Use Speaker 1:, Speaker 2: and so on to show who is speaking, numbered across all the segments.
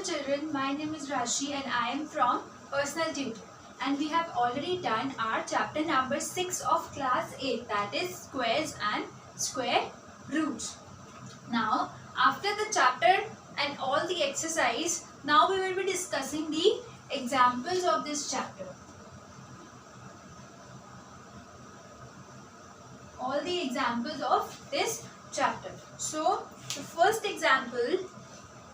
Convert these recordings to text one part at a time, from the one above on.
Speaker 1: children, my name is Rashi and I am from Personal Tutor, and we have already done our chapter number 6 of class 8, that is squares and square roots. Now after the chapter and all the exercise, now we will be discussing the examples of this chapter. All the examples of this chapter. So the first example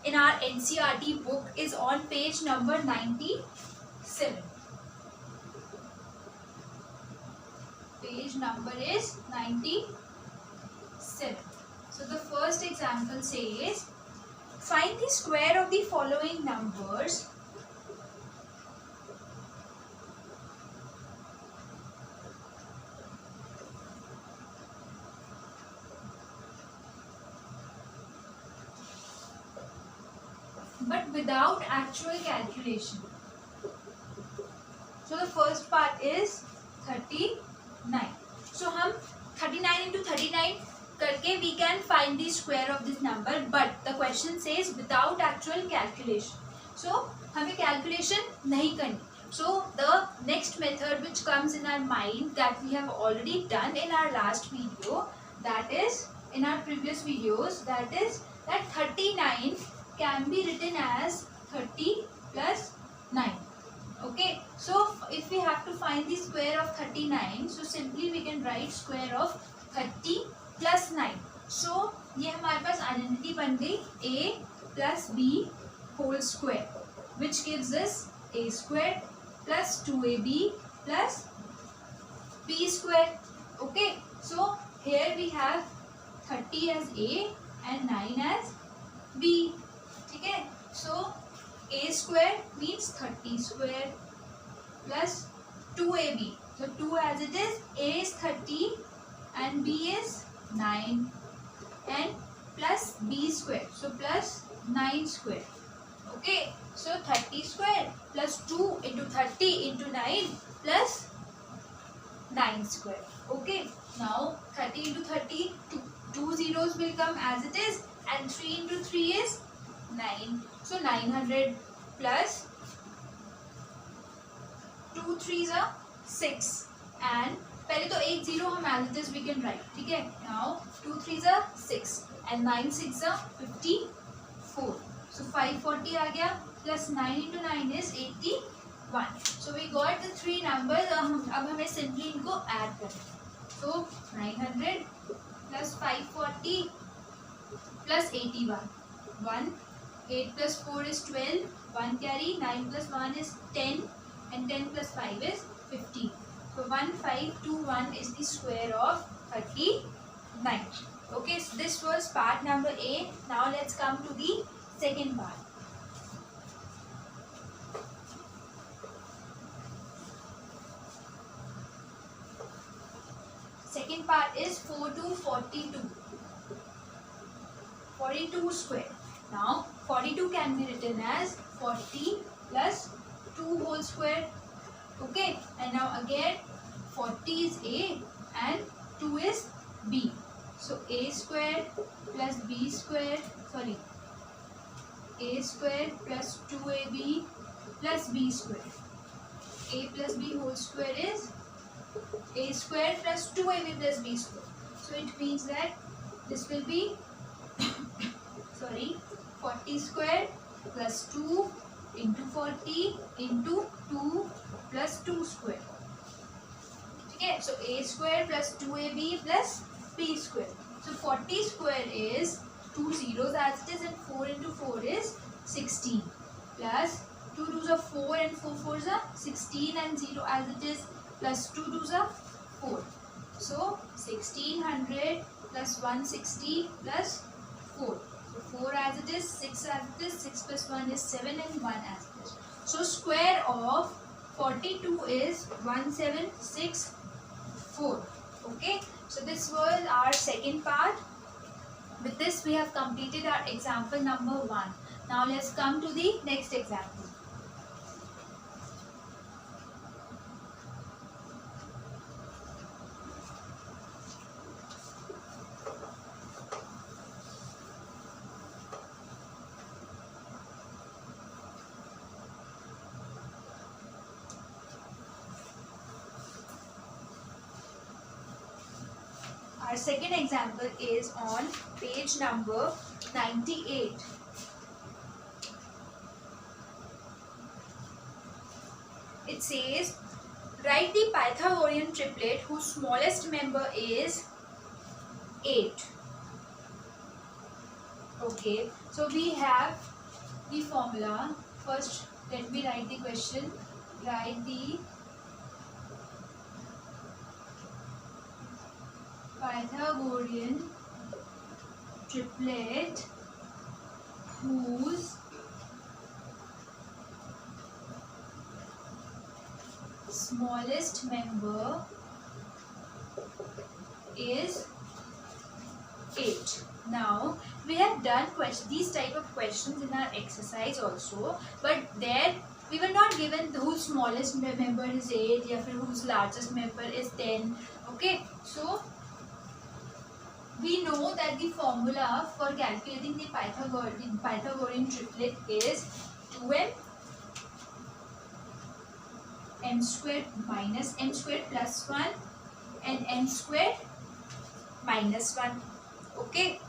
Speaker 1: in our NCERT book is on page number 97. Page number is 97. So the first example says, find the square of the following numbers but without actual calculation. So the first part is 39. So हम 39 into 39 करके we can find the square of this number, but the question says without actual calculation. So हमें calculation नहीं करनी. So the next method which comes in our mind that we have already done in our last video, that is in our previous videos, that is that 39 can be written as 30 plus 9. Okay, so if we have to find the square of 39, so simply we can write square of 30 plus 9. So ये हमारे पास identity बन गई a plus b whole square, which gives us a square plus 2ab plus b square. Okay, so here we have 30 as a and 9 as b. Okay, so a square means 30 square plus 2ab. So 2 as it is, a is 30 and b is 9 and plus b square. So plus 9 square. Okay, so 30 square plus 2 into 30 into 9 plus 9 square. Okay, now 30 into 30, two zeros will come as it is, and 3 into 3 is 9. So 900 plus 2 3s are 6, and पहले तो एक zero हम as it is we can write. ठीक है, now 2 3s are 6 and 9 6 are 54. So 540 आ गया, plus 9 into 9 is 81. So we got the three numbers. अब हमें simply इनको add करना. So 900 plus 540 plus 81. 1 8 plus 4 is 12, 1 carry, 9 plus 1 is 10 and 10 plus 5 is 15. So 1521 is the square of 39. Okay, so this was part number A. Now let's come to the second part. Second part is 4 to 42. 42 square. Now 42 can be written as 40 plus 2 whole square. Okay, and now again 40 is a and 2 is b. So a square plus b square, sorry, a square plus 2ab plus b square. A plus b whole square is a square plus 2ab plus b square. So it means that this will be sorry, 40 square plus 2 into 40 into 2 plus 2 square. Okay, so a square plus 2ab plus b square. So 40 square is 2 zeros as it is, and 4 into 4 is 16 plus 2 2s are 4 and 4 4s are 16 and 0 as it is, plus 2 2s are 4. So 1600 plus 160 plus 4. So 4 as it is, 6 as it is, 6 plus 1 is 7 and 1 as it is. So square of 42 is 1764. Okay, so this was our second part. With this we have completed our example number 1. Now let's come to the next example. Our second example is on page number 98. It says, write the Pythagorean triplet whose smallest member is 8. Okay, so we have the formula. First, let me write the question. Write the Pythagorean triplet whose smallest member is 8. Now we have done these type of questions in our exercise also, but there we were not given whose smallest member is 8 या फिर whose largest member is 10. Okay, so we know that the formula for calculating the Pythagorean triplet is 2m m squared minus m squared plus 1 and m squared minus 1. Okay.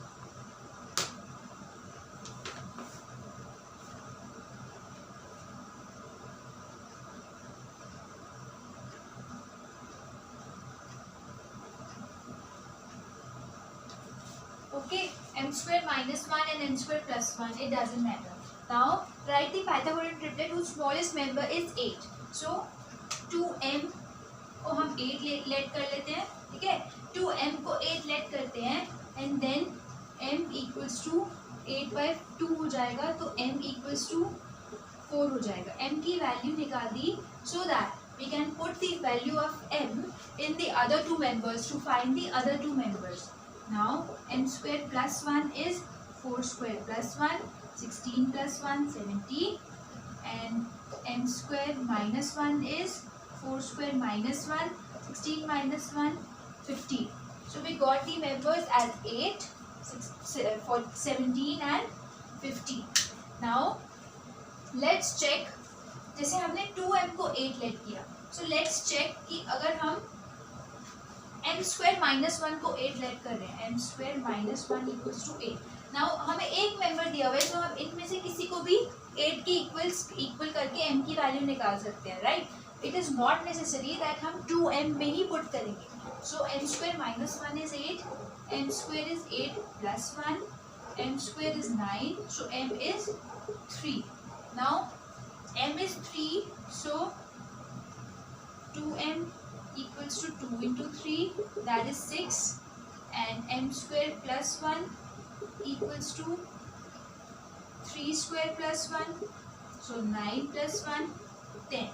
Speaker 1: Okay, m squared minus 1 and m squared plus 1, it doesn't matter. Now, write the Pythagorean triplet whose smallest member is 8. So, 2m को हम 8 late कर लेते हैं, ठीक है. 2m को 8 late करते हैं and then m equals to 8 by 2 हो जाएगा, तो m equals to 4 हो जाएगा. m की वैल्यू निकाल दी so that we can put the value of m in the other two members to find the other two members. Now m squared plus 1 is 4 squared plus 1, 16 plus 1, 17, and m squared minus 1 is 4 squared minus 1, 16 minus 1, 15. So we got the members as 8, 17 and 15. Now let's check. जैसे हमने 2m को 8 late किया, so let's check कि अगर हम m square minus 1 को 8 late कर रहे हैं, m square minus 1 equals to 8. Now हमें एक मेंबर दिया हुआ है, तो हम इनमें से किसी को भी 8 के इक्वल करके m की वैल्यू निकाल सकते हैं, right. It is not necessary that हम 2m में ही पुट करेंगे. सो m square minus 1 is 8, m square is 8 plus 1, m square is 9, so m is 3. Now m is 3, so 2m equals to 2 into 3, that is 6, and m square plus 1 equals to 3 square plus 1, so 9 plus 1, 10.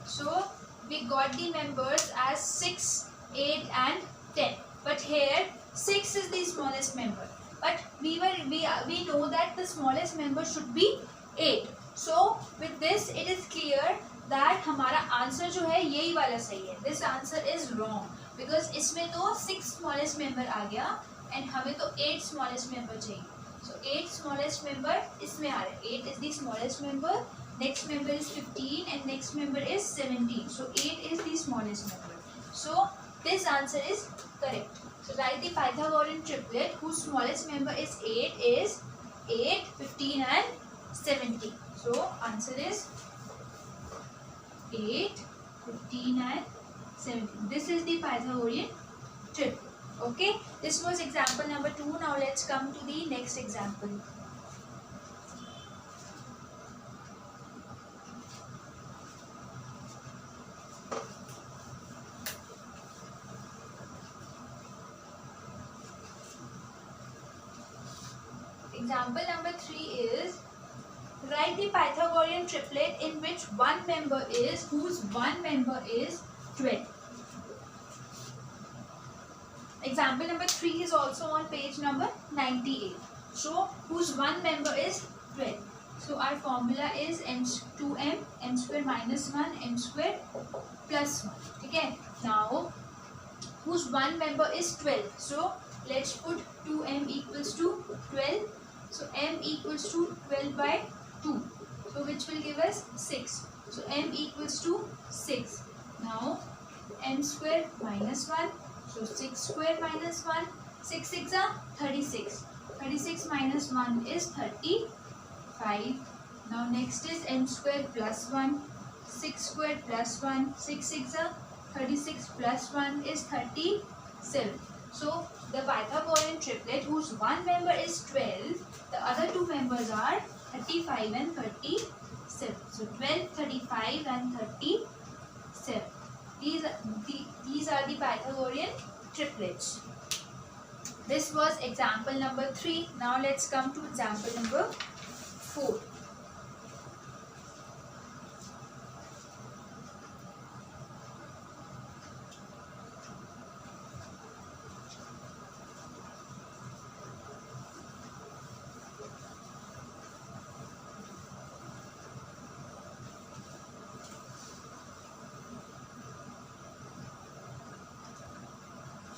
Speaker 1: So we got the members as 6, 8 and 10. But here 6 is the smallest member. But we know that the smallest member should be 8. So with this it is clear that हमारा answer जो है यही वाला सही है. This answer is wrong because इसमें तो 6 smallest member आ गया and हमें तो 8 smallest member चाहिए. So 8 smallest member इसमें आ रहा है. 8 is the smallest member. Next member is 15 and next member is 17. So 8 is the smallest member. So this answer is correct. So write the Pythagorean triplet whose smallest member is 8 is 8, 15 and 17. So answer is 8, 15 and 17. This is the Pythagorean triplet. Okay. This was example number 2. Now let's come to the next example. Example number 3 is, write the Pythagorean triplet in which whose one member is 12. Example number 3 is also on page number 98. So whose one member is 12. So our formula is 2m, m square minus 1, m square plus 1. Okay. Now whose one member is 12. So let's put 2m equals to 12. So m equals to 12 by 2. So which will give us 6. So m equals to 6. Now m square minus 1. So 6 square minus 1, 6 6 are 36. 36 minus 1 is 35. Now next is n square plus 1, 6 square plus 1, 6 6 are 36 plus 1 is 37. So the Pythagorean triplet whose one member is 12, the other two members are 35 and 37. So 12, 35 and 37. These are the Pythagorean triplets. This was example number 3. Now let's come to example number 4.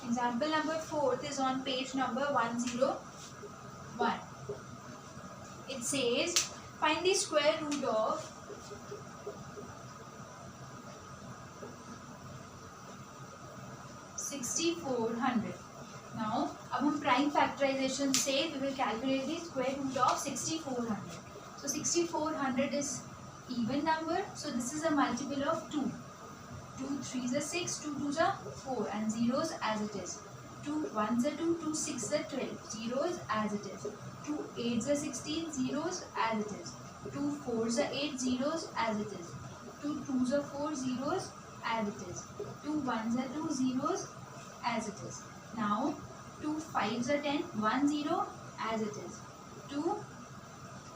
Speaker 1: Example number 4 is on page number 101. It says, find the square root of 6400. Now, अब हम prime factorization से we will calculate the square root of 6400. So 6400 is even number. So this is a multiple of 2. 2 3s are 6, 2 2s are 4 and zeros as it is. 2 1s are 2, 2 6s are 12, zeros as it is. 2 8s are 16, zeros as it is. 2 4s are 8, zeros as it is. 2 2s are 4, zeros as it is. 2 1s are 2, zeros as it is. Now 2 5s are 10, 1 0 as it is. 2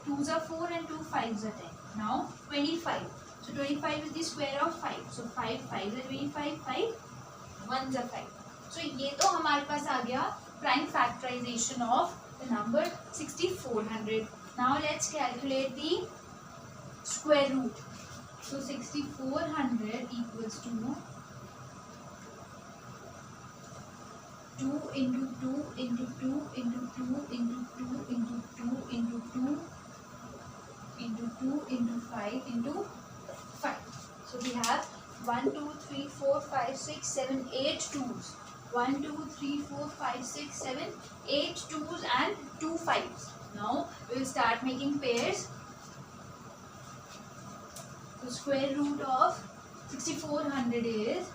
Speaker 1: 2s are 4 and 2 5s are 10. Now 25. So 25 is the square of 5. So 5 5 is 25, 5 1s are 5. So ये तो हमारे पास आ गया prime factorization of the number 6400. Now let's calculate the square root. So 6400 equals to 2 into 2 into 2 into 2 into 2 into 2 into 2 into 2 into 5 into 5. So we have 1 2 3 4 5 6 7 8 2's. 1 2 3 4 5 6 7 8 2's and 2 5's. Now we will start making pairs. The square root of 6400 is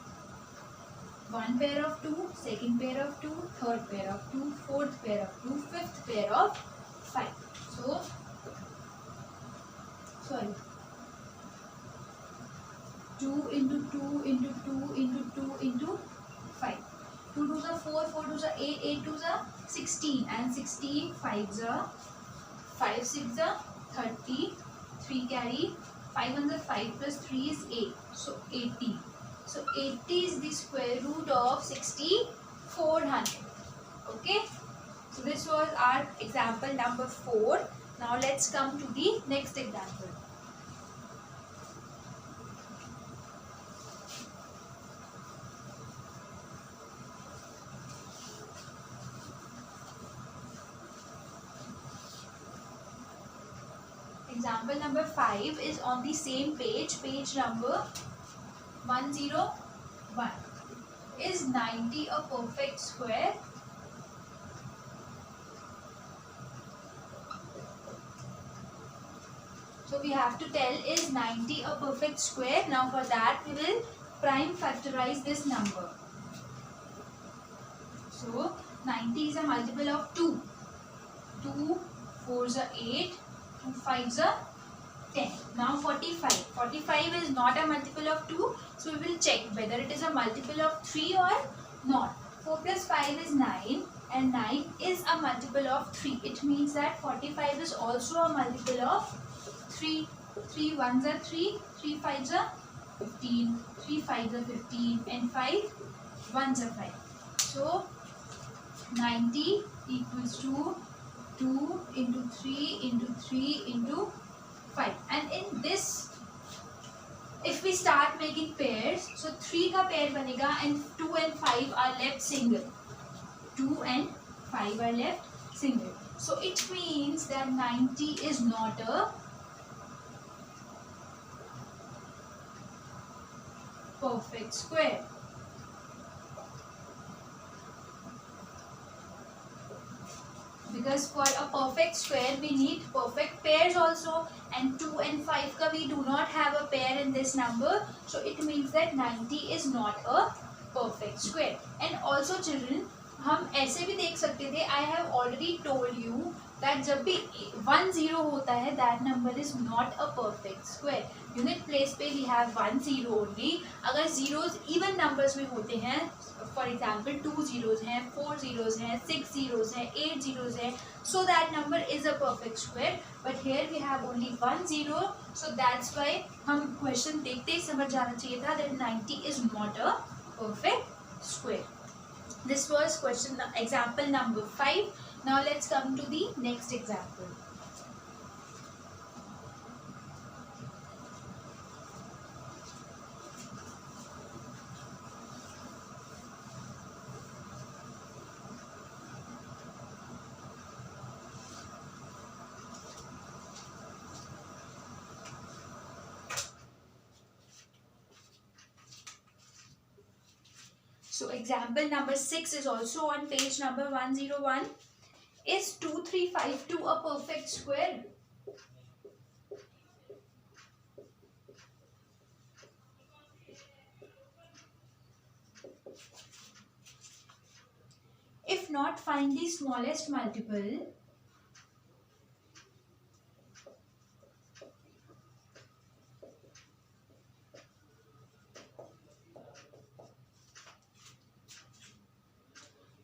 Speaker 1: 1 pair of 2, second pair of 2, third pair of 2, fourth pair of 2, fifth pair of 5. So, sorry. 2 into 2 into 2 into 2 into 5. 2 2s are 4, 4 2s are 8, 8 2s are 16 and 16 5s are 5 6s are 30, 3 carry, 5 1s are 5 plus 3 is 8, so 80. So 80 is the square root of 6400. Okay. So this was our example number 4. Now let's come to the next example. Example number 5 is on the same page, page number 101. Is 90 a perfect square? So we have to tell, is 90 a perfect square? Now for that we will prime factorize this number. So 90 is a multiple of 2. 2 4s are 8, 2 5s are 10. Now 45. 45 is not a multiple of 2. So we will check whether it is a multiple of 3 or not. 4 plus 5 is 9 and 9 is a multiple of 3. It means that 45 is also a multiple of 3. 3 1s are 3, 3 5s are 15, 3 5s are 15 and 5 1s are 5. So 90 equals to 2 into 3 into 3 into 5. And in this, if we start making pairs, so 3 का pair बनेगा and 2 and 5 are left single. 2 and 5 are left single. So it means that 90 is not a perfect square. because for a perfect square we need perfect pairs also, and 2 and 5 ka we do not have a pair in this number, so it means that 90 is not a perfect square. And also children, हम ऐसे भी देख सकते थे, I have already told you that जब भी 10 होता है that number is not a perfect square. Unit place पे we have 10 only. अगर zeros even numbers में होते हैं, for example 2 zeros हैं, 4 zeros हैं, 6 zeros हैं, 8 zeros हैं, so that number is a perfect square. But here we have only 10, so that's why हम question देखते ही समझ जाना चाहिए था that 90 is not a perfect square. This was question example number 5. Now let's come to the next example. So example number 6 is also on page number 101. Is 2352 a perfect square? If not, find the smallest multiple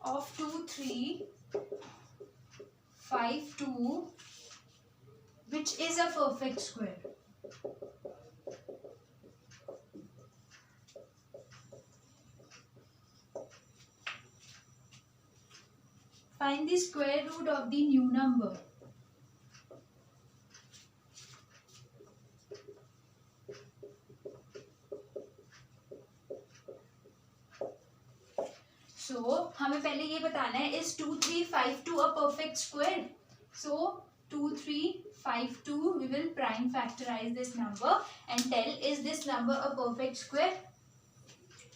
Speaker 1: of 2352 which is a perfect square. Find the square root of the new number. So हमें पहले ये बताना है, is 2352 a perfect square? So 2352 we will prime factorize this number and tell is this number a perfect square.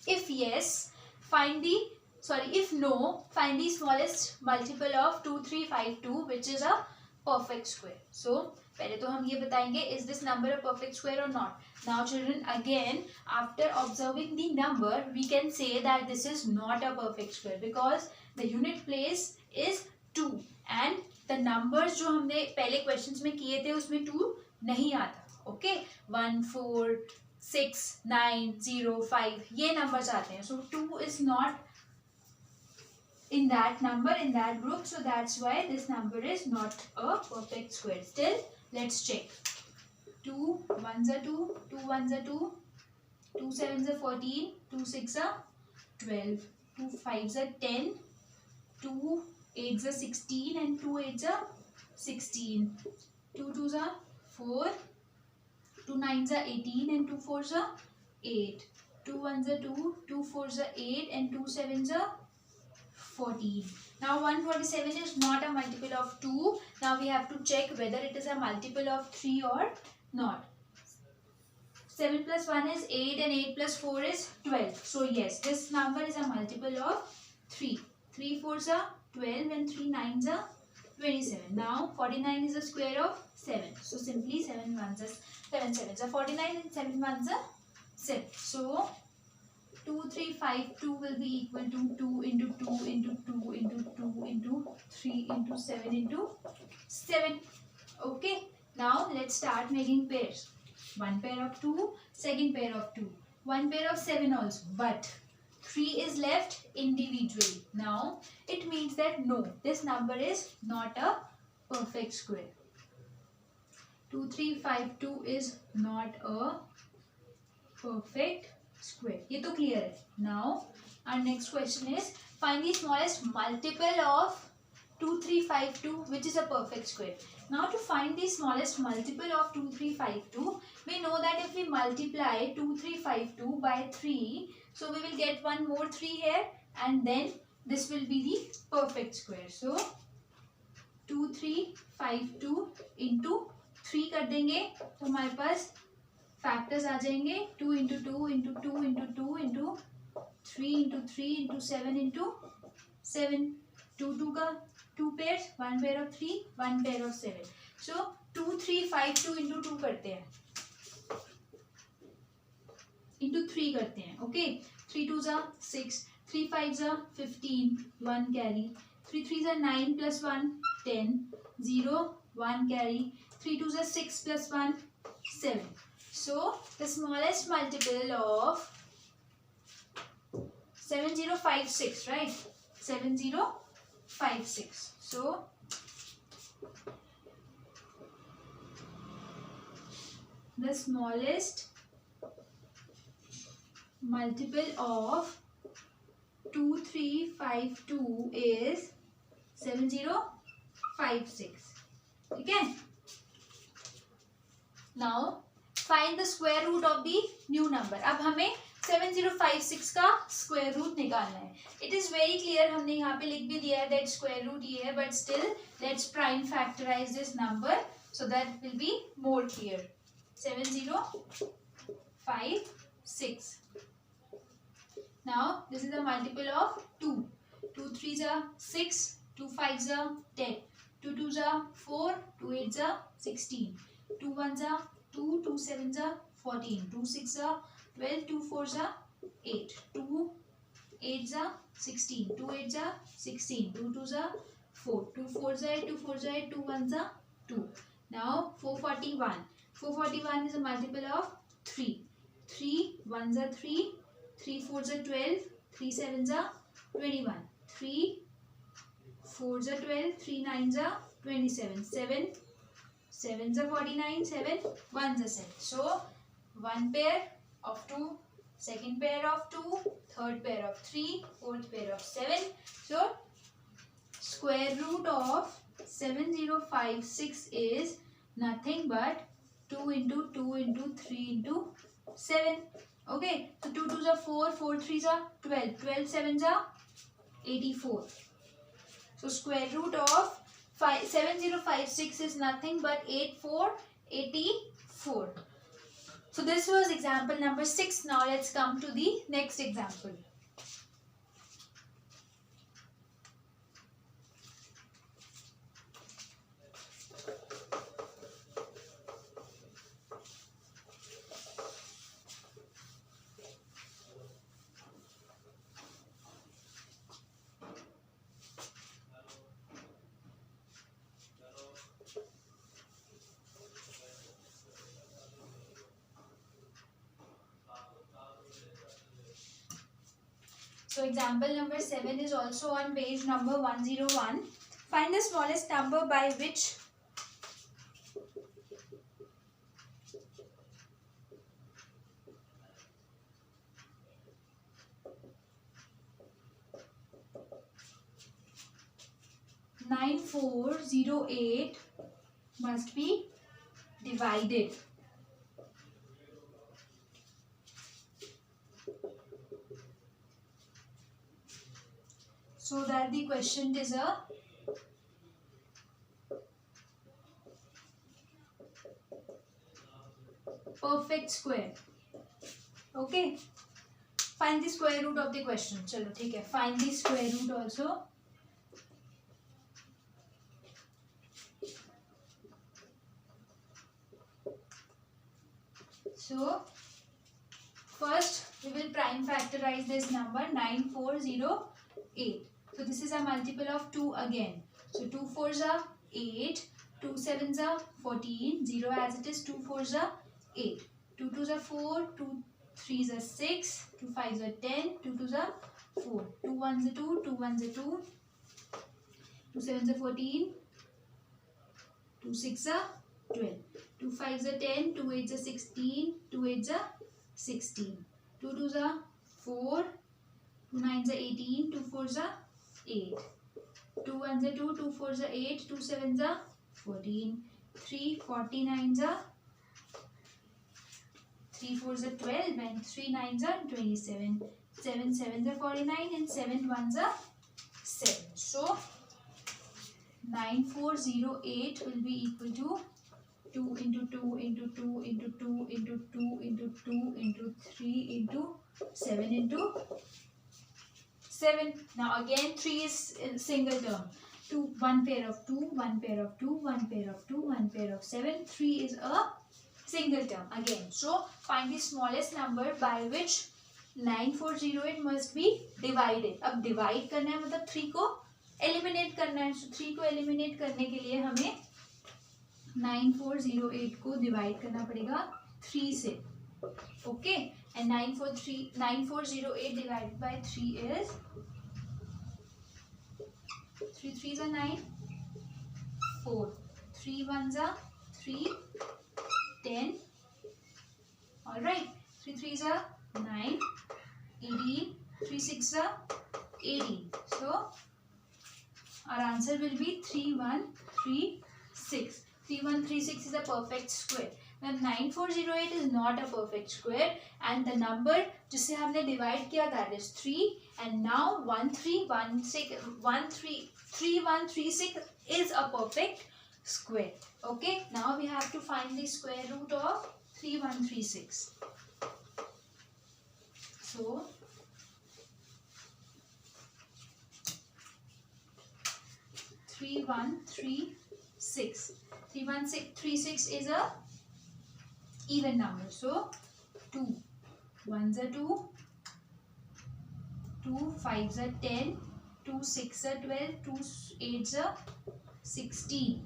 Speaker 1: If yes, if no, find the smallest multiple of 2352 which is a perfect square. So पहले तो हम ये बताएंगे is this number a perfect square or not. Now children, again after observing the number we can say that this is not a perfect square because the unit place is 2 and the numbers जो हमने पहले questions में किए थे उसमें 2 नहीं आता. Okay, 1 4 6 9 0 5 ये numbers आते हैं. So 2 is not in that number, in that group, so that's why this number is not a perfect square. Still let's check. 2 1s are 2, 2 1s are 2, 2 7s are 14, 2 6 are 12, 2 5s are 10, 2 8s are 16 and 2 8s are 16, 2 2s are 4, 2 9s are 18 and 2 4s are 8, 2 1s are 2, 2 4s are 8 and 2 7s are 14. Now 147 is not a multiple of 2. Now we have to check whether it is a multiple of 3 or not. 7 plus 1 is 8 and 8 plus 4 is 12. So yes, this number is a multiple of 3. 3 4s are 12 and 3 9s are 27. Now 49 is a square of 7. So simply 7 7s are 49 and 7 1s are 7. So 2352 will be equal to 2 into 2 into 2 into 2 into 3 into 7 into 7. Okay, now let's start making pairs. One pair of 2, second pair of 2, one pair of 7 also, but 3 is left individually. Now it means that no, this number is not a perfect square. 2352 is not a perfect square. ये तो clear है. Now our next question is find the smallest multiple of 2352 which is a perfect square. Now to find the smallest multiple of 2352, we know that if we multiply 2352 by 3, so we will get one more 3 here and then this will be the perfect square. So 2352 into 3 कर देंगे तो हमारे पास factors आ जाएंगे 2 into 2 into 2 into 2 into 3 into 3 into 7 into 7. 2 2 का 2 pairs, 1 pair of 3, 1 pair of 7. So 2 3 5 2 into 2 करते हैं, into 3 करते हैं. Okay, 3 2s are 6, 3 5s are 15, 1 carry, 3 3s are 9 plus 1 10, 0 1 carry, 3 2s are 6 plus 1 7. So the smallest multiple of 7056, right? 7056. So the smallest multiple of 2352 is 7056. Okay. Now find the square root of the new number. अब हमें 7056 का square root निकालना है. It is very clear, हमने यहाँ पे लिख भी दिया है दैट स्क्वायर रूट ये है, but still let's prime factorize this number so that will be more clear. 7056. Now this is the multiple of 2. 2 3s are 6, 2 5s are 10, 2 2s are 4, 2 8s are 16, 2 1s are 2, 2 7s are 14, 2 6s are 12, 2 4s are 8, 2 8s are 16, 2 8s are 16, 2 2s are 4, 2 4s are 8, 2 4s are 8, 2 1s are 2. Now 441. 441 is a multiple of 3. 3 1s are 3, 3 4s are 12, 3 7s are 21, 3 4s are 12, 3 9s are 27, 7 7s are 49, 7 1s are 7. So one pair of 2, second pair of 2, third pair of 3, fourth pair of 7. So square root of 7056 is nothing but 2 into 2 into 3 into 7. Okay, so 2 2s are 4, 4 3s are 12, 12 7s are 84. So square root of 7056 is nothing but 84. So this was example number 6. Now let's come to the next example. So example number 7 is also on page number 101. Find the smallest number by which (9408) must be divided. So that the quotient is a perfect square. Okay. Find the square root of the question. चलो ठीक है. Find the square root also. So first we will prime factorize this number 9408. So this is a multiple of 2 again. So 2 4s are 8, 2 7s are 14, 0 as it is, 2 4s are 8, 2 2s are 4, 2 3s are 6, 2 5s are 10, 2 2s are 4, 2 1s are 2, 2 1s are 2, 2 7s are 14, 2 6s are 12, 2 5s are 10, 2 8s are 16, 2 8s are 16, 2 2s are 4, 2 9s are 18, 2 4s are 8, 2 1s are 2, 2 4s are 8, 2 7s are 14, 3 49s are 3 4s are 12 and 3 9s are 27, 7 7s are 49 and 7 1s are 7. So 9408 will be equal to 2 into 2 into 2 into 2 into 2 into 2 into 3 into 7 into 7. Now again 3 is in single term. 2, 1 pair of 2, 1 pair of 2, 1 pair of 2, 1 pair of 7. 3 is a single term again. So find the smallest number by which 9408 must be divided. अब divide करना है मतलब 3 को eliminate करना है. So 3 को eliminate करने के लिए हमें 9408 को divide करना पड़ेगा 3 से. Okay, and 9408 divided by 3 is 3 3s are 9, 4, 3 1s are 3, 10. All right, 3 3s are 9, 18, 3 6s are 18. So our answer will be 3136. 3136 is a perfect square. Now 9408 is not a perfect square, and the number जिससे हमने divide किया that is 3, and now 3136 is a perfect square. Okay, now we have to find the square root of 3136. So 3136. 3136 is a even number. So 2 1s are 2, 2 5s are 10, 2 6s are 12, 2 8s are 16.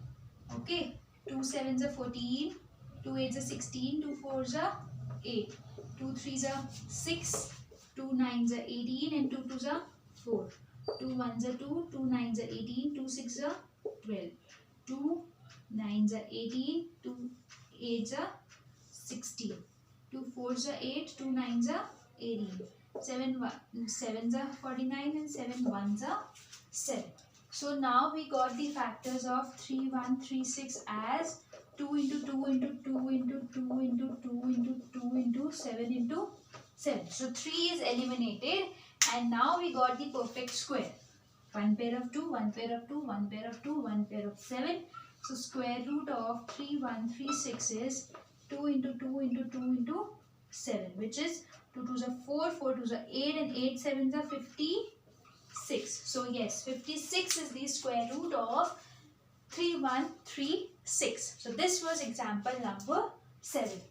Speaker 1: Okay, 2 7s are 14, 2 8s are 16, 2 4s are 8, 2 3s are 6, 2 9s are 18, and 2 2s are 4. 2 1s are 2, 2 9s are 18, 2 6s are 12, 2 9s are 18, 2 8s are 16, 2 4s are 8, 2 9s are 18, 7 7s are 49, and 7 1s are 7. So now we got the factors of 3136 as 2 into 2 into 2 into 2 into 2 into 2 into 7 into 7. So 3 is eliminated, and now we got the perfect square. 1 pair of 2, 1 pair of 2, 1 pair of 2, 1 pair of 7. So square root of 3136 is 2 into 2 into 2 into 7, which is 2 2s are 4, 4 2s are 8, and 8 7s are 56. So yes, 56 is the square root of 3136. So this was example number 7.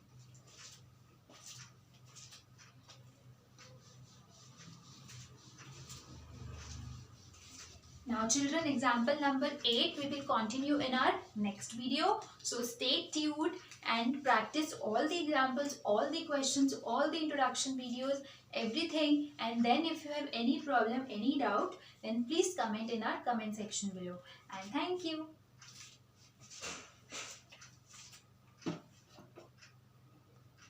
Speaker 1: Now children, example number 8 we will continue in our next video. So stay tuned and practice all the examples, all the questions, all the introduction videos, everything. And then if you have any problem, any doubt, then please comment in our comment section below. And thank you.